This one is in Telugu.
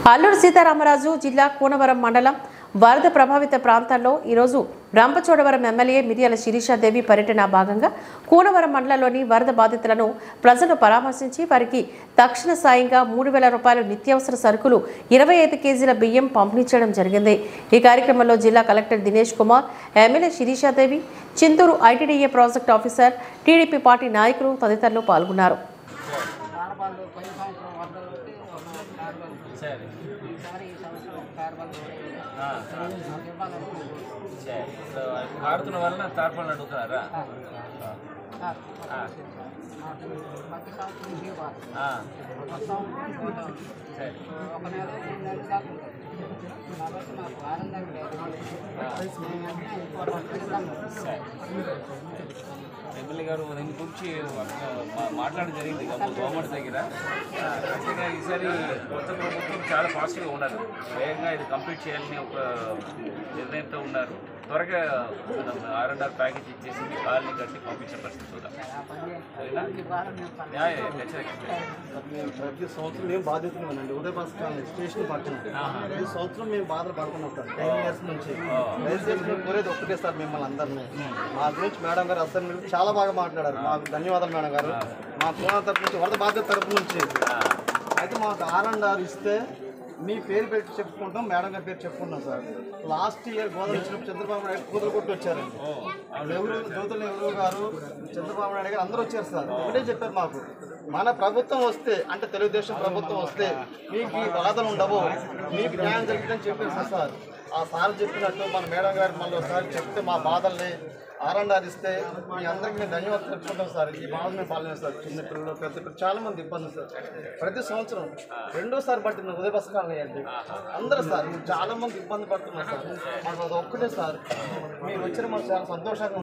అల్లూరు సీతారామరాజు జిల్లా కూనవరం మండలం వరద ప్రభావిత ప్రాంతాల్లో ఈరోజు రంపచోడవరం ఎమ్మెల్యే మిర్యాల శిరీషాదేవి పర్యటన భాగంగా కూనవరం మండలంలోని వరద బాధితులను ప్రజలు పరామర్శించి వారికి తక్షణ సాయంగా 3,000 రూపాయలు నిత్యావసర సరుకులు 25 కేజీల బియ్యం పంపిణీ చేయడం జరిగింది। ఈ కార్యక్రమంలో జిల్లా collector Dinesh Kumar, MLA Sirishadevi, Chintur ITDA project officer, TDP party నాయకులు తదితరులు పాల్గొన్నారు। ఆడుతున్న వలన తార్పాలను అడుగుతున్నారా? ఎమ్మెల్యే గారు దీని గురించి మాట్లాడడం జరిగింది గవర్నమెంట్ దగ్గర। ఖచ్చితంగా ఈసారి కొత్త ప్రభుత్వం చాలా పాజిటివ్గా ఉన్నారు, వేగంగా ఇది కంప్లీట్ చేయాలని ఒక నిర్ణయంతో ఉన్నారు। త్వరగా R&R ప్యాకేజ్ ఇచ్చేసి కాలనీ కట్టి పంపించే పరిస్థితి చూద్దాం। ప్రతి సంవత్సరం మేము బాధితున్నామండి, ఉదయ బస్ స్టేషన్ పక్కన ఈ సంవత్సరం మేము బాధలు పడుతున్నాం సార్ 10 years నుంచి। దయచేసి మేము కోరేది ఒక్కటే సార్, మిమ్మల్ని అందరినీ మా గురించి మేడం గారు అసలు చాలా బాగా మాట్లాడారు, మాకు ధన్యవాదాలు మేడం గారు। మా కోన తరపు నుంచి వరద బాధ్యత తరపు నుంచి అయితే మాకు R&R ఇస్తే మీ పేరు పెట్టి చెప్పుకుంటాం, మేడం గారి పేరు చెప్పుకుంటాం సార్। లాస్ట్ ఇయర్ గోదావరి వచ్చినప్పుడు చంద్రబాబు నాయుడు కూతురు కొట్టి వచ్చారండి, జ్యోతుల నెహ్రూ గారు, చంద్రబాబు నాయుడు గారు అందరూ వచ్చారు సార్। ఒకటే చెప్పారు మాకు, మన ప్రభుత్వం వస్తే అంటే తెలుగుదేశం ప్రభుత్వం వస్తే మీకు ఈ బాధలు ఉండవు, మీకు న్యాయం జరుగుతుందని చెప్పారు సార్। ఆ సార్ చెప్పినట్టు మన మేడం గారు మళ్ళీ ఒకసారి చెప్తే మా బాధల్ని R&R ఇస్తే మీ అందరికీ మేము ధన్యవాదాలు తెలుసుకుంటాం సార్। ఈ బాధ మేము పాలన సార్, చిన్న పిల్లలు పెద్ద పిల్లలు చాలా మంది ఇబ్బంది సార్। ప్రతి సంవత్సరం రెండోసారి పట్టింది ఉదయ బస్ కాలనీ అండి, అందరూ సార్ చాలా మంది ఇబ్బంది పడుతున్నారు సార్। మాకు అది ఒక్కటే సార్, మీరు వచ్చిన మాకు చాలా సంతోషంగా